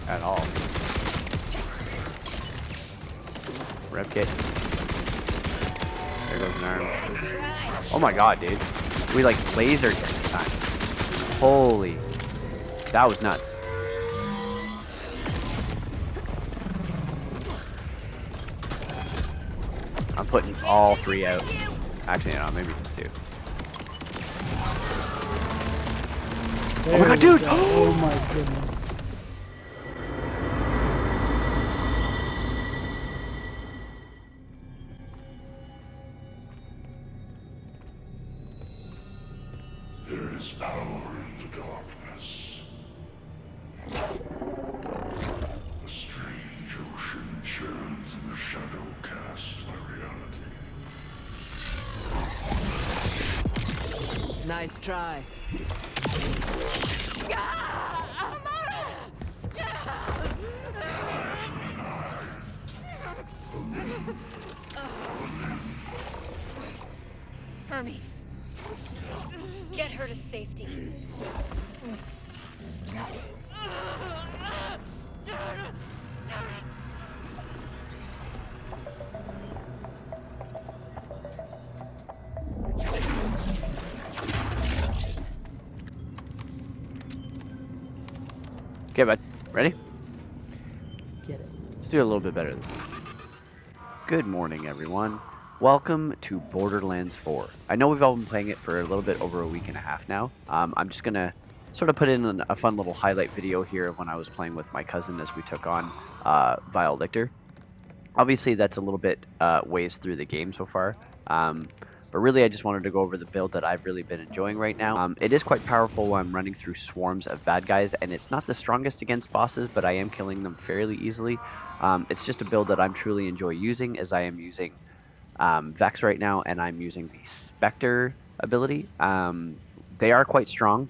At all. Rep kit. There goes an arm. Oh my god, dude. We like lasered him this time. Holy. That was nuts. I'm putting all 3 out. Actually, no, maybe just 2. Oh my god, dude! Oh my goodness. There is power in the darkness. A strange ocean churns in the shadow cast by reality. Nice try. Hermes, get her to safety. Okay, bud. Ready? Get it. Let's do a little bit better this time. Good morning, everyone. Welcome to Borderlands 4. I know we've all been playing it for a little bit over a week and a half now. I'm just going to sort of put in a fun little highlight video here of when I was playing with my cousin as we took on via Lictor. Obviously, that's a little bit ways through the game so far. But really, I just wanted to go over the build that I've really been enjoying right now. It is quite powerful while I'm running through swarms of bad guys, and it's not the strongest against bosses, but I am killing them fairly easily. It's just a build that I'm truly enjoy using, as I am using Vex right now, and I'm using the Spectre ability. They are quite strong.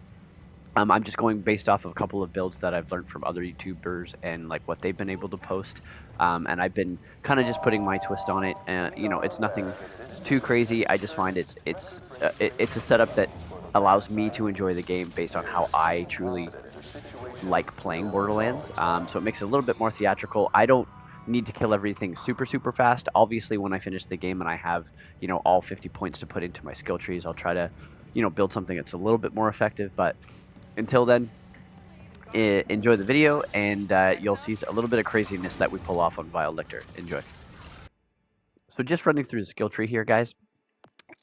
I'm just going based off of a couple of builds that I've learned from other YouTubers and like what they've been able to post. And I've been kind of just putting my twist on it. You know, it's nothing too crazy. I just find it's a setup that allows me to enjoy the game based on how I truly like playing Borderlands. So it makes it a little bit more theatrical. I don't need to kill everything super fast. Obviously, when I finish the game and I have, you know, all 50 points to put into my skill trees, I'll try to, you know, build something that's a little bit more effective. But until then, enjoy the video, and you'll see a little bit of craziness that we pull off on Vile Lictor. Enjoy. So just running through the skill tree here, guys.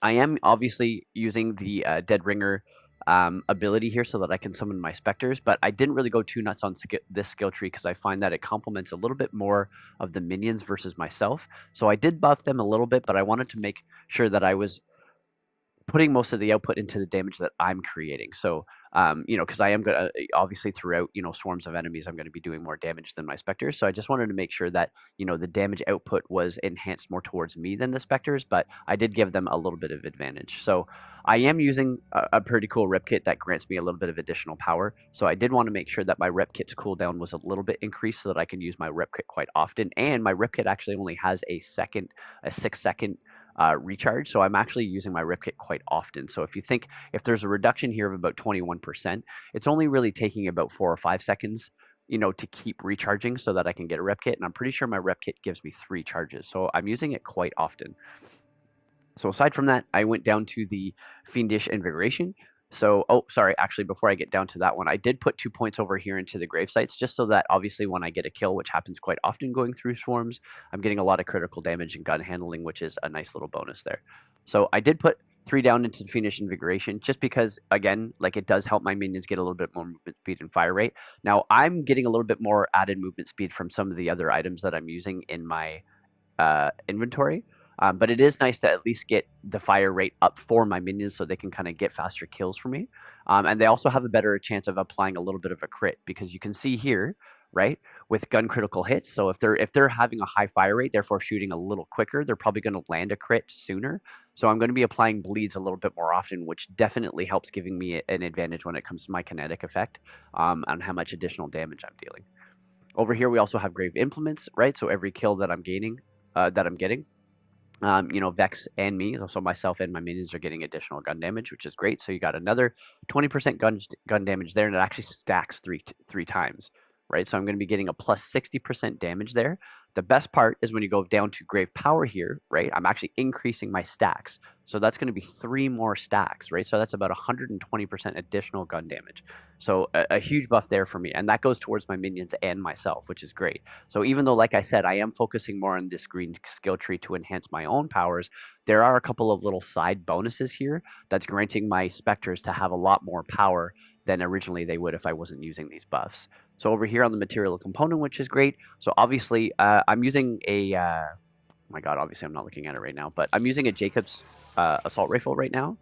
I am obviously using the Dead Ringer ability here so that I can summon my Spectres, but I didn't really go too nuts on this skill tree because I find that it complements a little bit more of the minions versus myself. So I did buff them a little bit, but I wanted to make sure that I was putting most of the output into the damage that I'm creating. So, you know, because I am going to, obviously throughout, you know, swarms of enemies, I'm going to be doing more damage than my Spectres. So I just wanted to make sure that, you know, the damage output was enhanced more towards me than the Spectres, but I did give them a little bit of advantage. So I am using a pretty cool rep kit that grants me a little bit of additional power. So I did want to make sure that my rep kit's cooldown was a little bit increased so that I can use my rep kit quite often. And my rep kit actually only has a 6-second recharge, so I'm actually using my rip kit quite often. So if you think, if there's a reduction here of about 21%, it's only really taking about 4 or 5 seconds, you know, to keep recharging so that I can get a rep kit, and I'm pretty sure my rep kit gives me 3 charges, so I'm using it quite often. So aside from that, I went down to the Fiendish Invigoration. So, oh, sorry, actually, before I get down to that one, I did put 2 points over here into the grave sites, just so that obviously when I get a kill, which happens quite often going through swarms, I'm getting a lot of critical damage and gun handling, which is a nice little bonus there. So I did put 3 down into the Fiendish Invigoration, just because, again, like it does help my minions get a little bit more movement speed and fire rate. Now, I'm getting a little bit more added movement speed from some of the other items that I'm using in my inventory. But it is nice to at least get the fire rate up for my minions so they can kind of get faster kills for me. And they also have a better chance of applying a little bit of a crit, because you can see here, right, with gun critical hits. So if they're having a high fire rate, therefore shooting a little quicker, they're probably going to land a crit sooner. So I'm going to be applying bleeds a little bit more often, which definitely helps giving me an advantage when it comes to my kinetic effect on how much additional damage I'm dealing. Over here, we also have grave implements, right? So every kill that I'm gaining, that I'm getting, You know, Vex and me, so myself and my minions are getting additional gun damage, which is great. So you got another 20% gun damage there, and it actually stacks three times, right? So I'm going to be getting a plus 60% damage there. The best part is when you go down to Grave Power here, right? I'm actually increasing my stacks. So that's going to be 3 more stacks, right? So that's about 120% additional gun damage. So a huge buff there for me. And that goes towards my minions and myself, which is great. So even though, like I said, I am focusing more on this green skill tree to enhance my own powers, there are a couple of little side bonuses here that's granting my specters to have a lot more power than originally they would if I wasn't using these buffs. So over here on the material component, which is great. So obviously, I'm using a, oh my God, obviously I'm not looking at it right now, but I'm using a Jacob's assault rifle right now.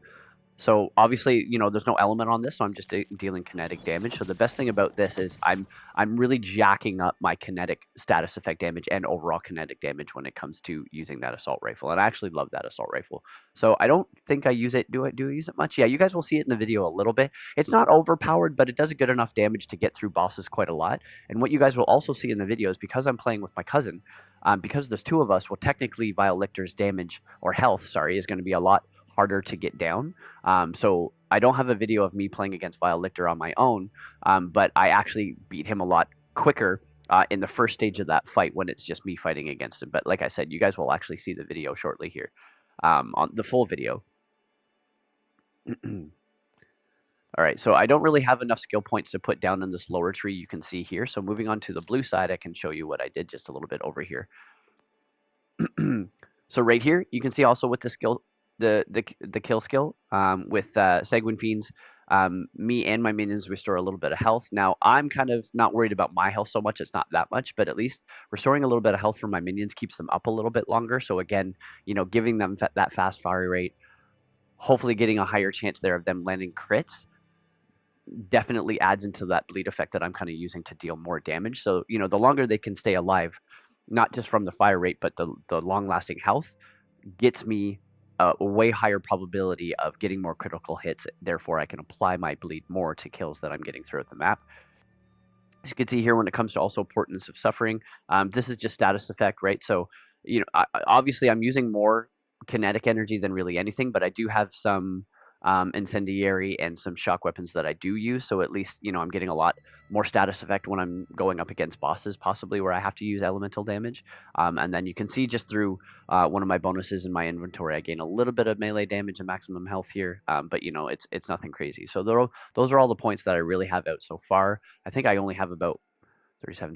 So obviously, you know, there's no element on this, so I'm just dealing kinetic damage. So the best thing about this is I'm really jacking up my kinetic status effect damage and overall kinetic damage when it comes to using that assault rifle. And I actually love that assault rifle. So I don't think I use it. Do I use it much? Yeah, you guys will see it in the video a little bit. It's not overpowered, but it does a good enough damage to get through bosses quite a lot. And what you guys will also see in the video is because I'm playing with my cousin, because there's 2 of us, well, technically Vile Lictor's damage or health, sorry, is going to be a lot harder to get down. So I don't have a video of me playing against Vile Lictor on my own, but I actually beat him a lot quicker in the first stage of that fight when it's just me fighting against him. But like I said, you guys will actually see the video shortly here, on the full video. All right, so I don't really have enough skill points to put down in this lower tree you can see here. So moving on to the blue side, I can show you what I did just a little bit over here. So right here, you can see also with the skill, the kill skill with Sanguine Fiends, me and my minions restore a little bit of health. Now, I'm kind of not worried about my health so much. It's not that much, but at least restoring a little bit of health for my minions keeps them up a little bit longer. So again, you know, giving them that fast fire rate, hopefully getting a higher chance there of them landing crits, definitely adds into that bleed effect that I'm kind of using to deal more damage. So, you know, the longer they can stay alive, not just from the fire rate, but the long-lasting health gets me a way higher probability of getting more critical hits. Therefore, I can apply my bleed more to kills that I'm getting throughout the map. As you can see here, when it comes to also Portents of Suffering, this is just status effect, right? So, you know, obviously I'm using more kinetic energy than really anything, but I do have some incendiary and some shock weapons that I do use. So at least, you know, I'm getting a lot more status effect when I'm going up against bosses, possibly where I have to use elemental damage. And then you can see just through one of my bonuses in my inventory, I gain a little bit of melee damage and maximum health here. But, you know, it's nothing crazy. So those are all the points that I really have out so far. I think I only have about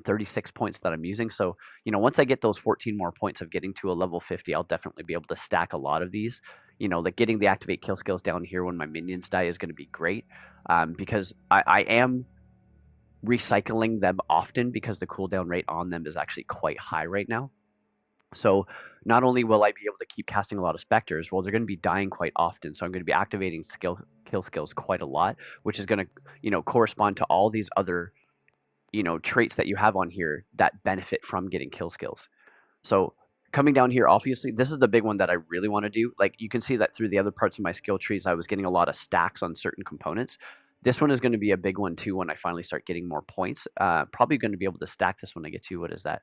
36 points that I'm using. So, you know, once I get those 14 more points of getting to a level 50, I'll definitely be able to stack a lot of these. You know, like getting the activate kill skills down here when my minions die is going to be great, because I am recycling them often because the cooldown rate on them is actually quite high right now. So not only will I be able to keep casting a lot of specters, well, they're going to be dying quite often. So I'm going to be activating kill skills quite a lot, which is going to, you know, correspond to all these other, you know, traits that you have on here that benefit from getting kill skills. So coming down here, obviously, this is the big one that I really want to do. Like you can see that through the other parts of my skill trees, I was getting a lot of stacks on certain components. This one is going to be a big one too when I finally start getting more points. Probably going to be able to stack this when I get to, what is that?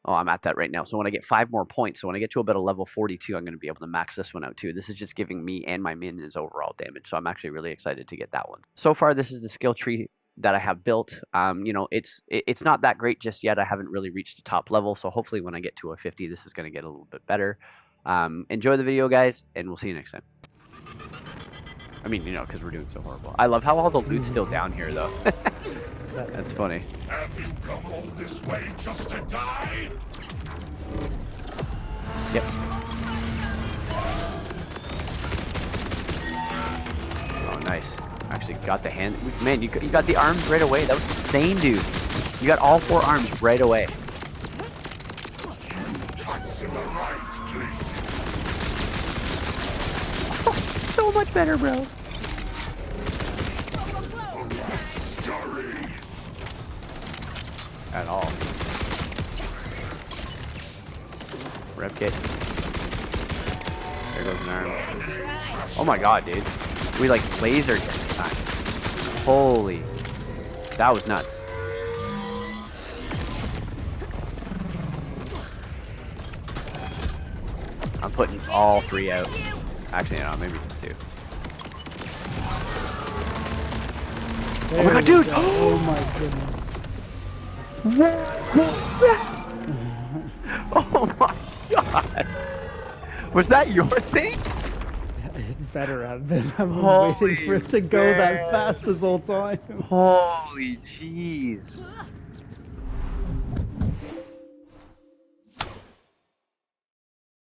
Oh, I'm at that right now. So when I get 5 more points, so when I get to about a level 42, I'm going to be able to max this one out too. This is just giving me and my minions overall damage. So I'm actually really excited to get that one. So far, this is the skill tree that I have built. You know, it's not that great just yet. I haven't really reached the top level. So hopefully when I get to a 50, this is going to get a little bit better. Enjoy the video, guys, and we'll see you next time. I mean, you know, because we're doing so horrible. I love how all the loot's still down here, though. That's funny. Have you come all this way just to die? Yep. Oh, nice. Actually got the hand. Man, you got the arms right away. That was insane, dude. You got all 4 arms right away. Cuts in the right places. Oh, so much better, bro. Scurries. At all. Rep kit. There goes an arm. Oh my god, dude. We like lasered him this time. Holy. That was nuts. putting all 3 out. Actually, no, maybe just 2. There my God, we dude! go. Oh my goodness. Oh my god! Was that your thing? It better have been. I've been Holy waiting for it to go that fast this whole time. Holy jeez.